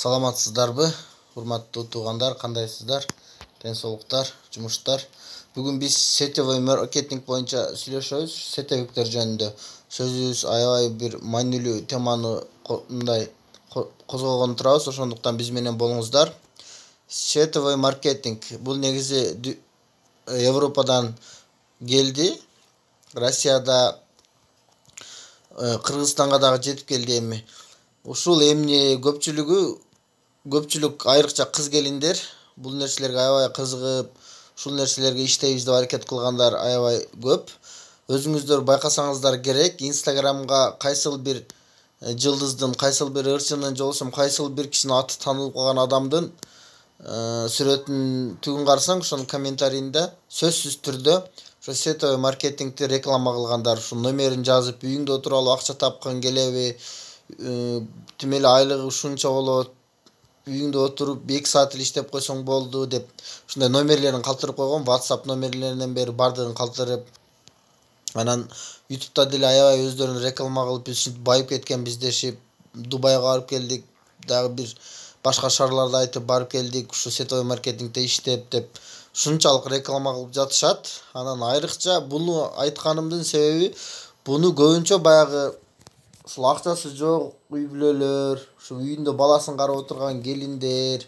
Саламатсыздарбы, урматтуу туугандар, кандайсыздар? Ден соолуктар, жумуштар. Бүгүн биз сетевой маркетинг боюнча сүйлөшөбүз. Сетевиктер жөнүндө сөзүбүз аябай бир маанилүү теманы мындай козгогон турабыз. Ошондуктан биз менен болуңуздар. Сетевой маркетинг бул негизи Европадан келди. Россияда, Кыргызстанга дагы жетип келди эми. Ушул эмне көпчүлүк айрыкча кыз келиндер бул нерселерге аябай кызыгып, ушул нерселерге иштейбиз деп аракет кылгандар аябай көп. Өзүңүздөр байкасаңыздар керек, Инстаграмга кайсыл бир жылдыздын, кайсыл бир ырчынын, же болбосо кайсыл бир кишинин аты таанылып калган адамдын сүрөтүн түгүн карасаң, ошонун комментарийинде сөзсүз түрдө ошо сетевой маркетингти реклама кылгандар, ушул номерин жазып, үйүңдө отуруп алып акча тапкың келеби, тим эле айлыгы ушунча болот, үйүңдө отуруп 2 саат эле иштеп койсоң болду деп ушундай номерлерин калтырып койгон. WhatsApp номерлеринен бери бардыгын калтырып, анан YouTube'да деле аябай өздөрүн реклама кылып, биз байып кеткенбиз дешип, Дубайга барып келдик, дагы бир башка шаарларда айтып барып келдик, ушу сетевой маркетингде иштеп деп ушунчалык реклама кылып жатышат. Анан айрыкча буну айтканымдын себеби, буну көбүнчө баягы ушул акчасы жок үй бүлөлөр, ушу үйүндө баласын карап отурган келиндер,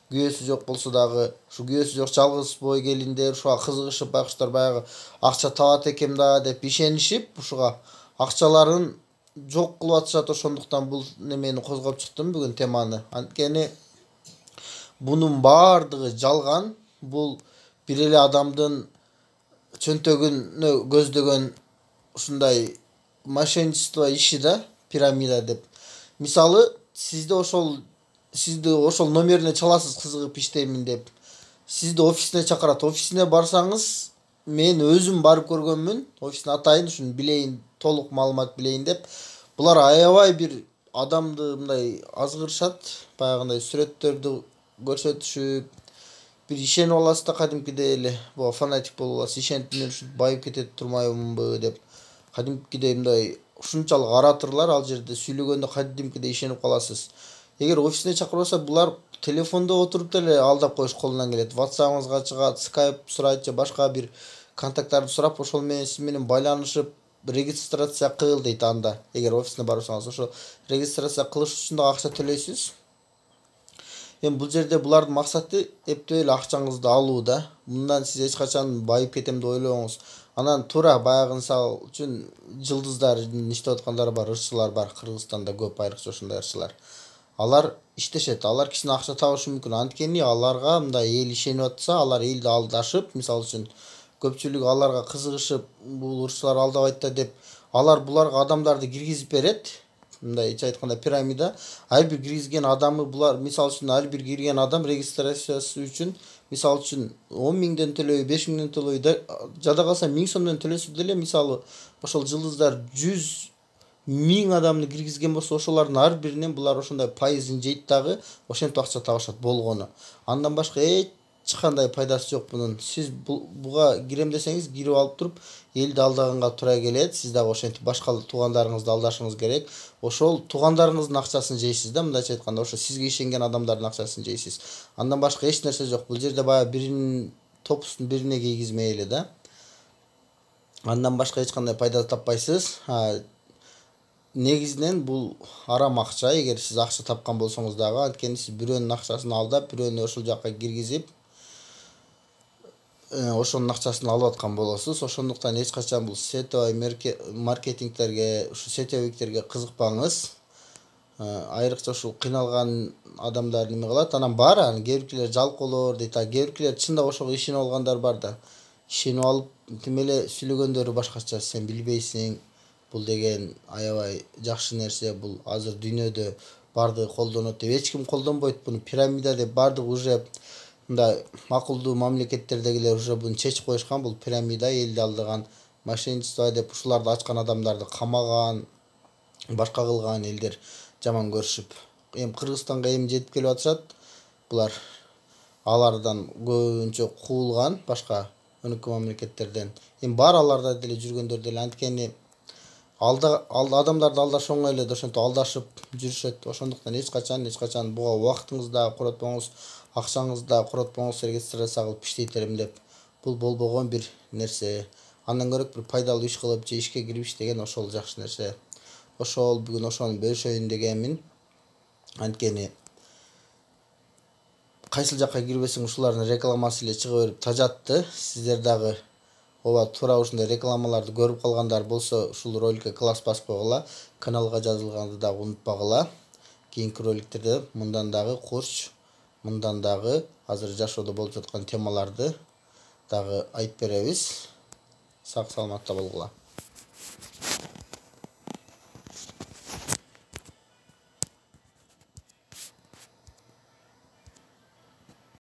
күйөөсү жок болсо дагы, ушу күйөөсү жок жалгыз бой келиндер ушуга кызыгышып, байкуштар баягы акча табат экем да деп ишенишип, ушуга акчаларын жок кылып атышат. Ошондуктан бул немени козгоп чыктым бүгүн теманы. Анткени бунун баардыгы жалган. Бул бир эле адамдын чөнтөгүнө көздөгөн ушундай мошенничество иши да, пирамида деп. Мисалы, сизди ошол номерине чаласыз кызыгып иштеймин деп. Сизди офисине чакырат. Офисине барсаңыз, мен өзүм барып көргөнмүн. Офисин атайын, ушуну билейин, толук маалымат билейин деп. Булар аябай бир адамды мындай азгырышат, баягындай сүрөттөрдү көрсөтүшүп, бир ишенип аласыз да кадимкидей эле, буга фанатик болуп аласыз. Ишенип мен ушинтип байып кетет турмаймынбы деп. Кадимкидей мындай ушунчалык оратырлар ал жерде сүйлөгөндө кадимкидей ишенип каласыз. Эгер офисине чакырбаса, булар телефондо отуруп деле алдап коюш колунан келет. WhatsApp'ыңызга чыгат, Skype сурайт же башка бир контакттарды сурап, ошол менен сиз менен байланышып, регистрация кыл дейт анда. Эгер офисине барсаңыз, ошо регистрация кылыш үчүн да акча төлөйсүз. Эми бул жерде булардын максаты эптеп эле акчаңызды алуу да. Мындан сиз эч качан байып кетем деп ойлобоңуз. Анан туура баягы мисалы үчүн жылдыздардын иштеп аткандары бар, ырчылар бар. Кыргызстанда көп айрыкча ушундай ырчылар. Алар иштешет, алар кишини акча табышы мүмкүн. Анткени аларга мындай эл ишенип атса, алар элди алдашып, мисалы үчүн көпчүлүк аларга кызыгышып, бул ырчылар алдабайт да деп, алар буларга адамдарды киргизип берет. Мындайча айтканда пирамида. Ар бир киргизген адамы булар, мисалы үчүн ар бир кирген адам регистрациясы үчүн мисалы үчүн 10 миңден төлөй, 5 миңден төлөй, жада калса 1000 сомдон төлөсө деле, мисалы ошол жылдыздар 100 1000 адамды киргизген болсо, ошолордун ар биринен булар ошондой пайызын жейт дагы, ошентип акча табышат болгону. Андан башка эч кандай пайдасы жок бунун. Сиз буга кирем десеңиз, кирип алып туруп, элди алдаганга туура келет. Сиз дагы ошентип башка туугандарыңызды алдашыңыз керек. Ошол туугандарыңыздын акчасын жейсиз да, мындайча айтканда, ошо сизге ишенген адамдардын акчасын жейсиз. Андан башка эч нерсе жок. Бул жерде баягы биринин топустун бирине кийгизмей эле да. Андан башка эч кандай пайда таппайсыз. Негизинен бул арам акча. Эгер сиз акча тапкан болсоңуз дагы, анткени сиз бирөөнүн акчасын алдап, бирөөнү ошол жакка киргизип, ошонун акчасын алып аткан болосуз. Ошондуктан эч качан бул сетевой маркетингтерге, ушу сетевиктерге кызыкпаңыз. Айрыкча ушул кыйналган адамдар неме кылат. Анан бар, кээ биркилер жалкоолор дейт, кээ биркилер чындап ошого ишенип алгандар бар да. Ишенип алып, тим эле сүйлөгөндөрү башкача. Сен билбейсиң, бул деген аябай жакшы нерсе, бул азыр дүйнөдө бардыгы колдонот деп. Эч ким колдонбойт буну, пирамида деп бардыгы уже мындай макулдуу мамлекеттердегилер уже буну чечип коюшкан. Бул пирамида, элди алдаган, мошенничество деп ушуларды ачкан адамдарды камаган, башка кылган элдер жаман көрүшүп. Эми Кыргызстанга эми жетип келип атышат. Булар алардан көбүнчө куулган, башка өнөкөй мамлекеттерден. Эми бар аларда деле жүргөндөр деле, анткени Адамдарды алдаш оңой эле, ошентип алдашып жүрүшөт. Ошондуктан эч качан буга убактыңызды да коротпоңуз, акчаңызды да коротпоңуз, регистрация кылып иштейтерим деп. Бул болбогон бир нерсе. Андан көрөк бир пайдалуу иш кылып же ишке кирип иштеген ошол жакшы нерсе. Ошол бүгүн ошону бөлүшөйүн дегенмин. Анткени кайсыл жакка кирбесең ушулардын рекламасы эле чыга берип тажатты. Сиздер дагы ооба туура ушундай рекламаларды көрүп калгандар болсо ушул роликке класс басып койгула, каналга жазылганды дагы унутпагыла. Кийинки роликтерде мындан дагы курч, мындан дагы азыр жашоодо болуп жаткан темаларды дагы айтып беребиз. Сак саламатта болгула.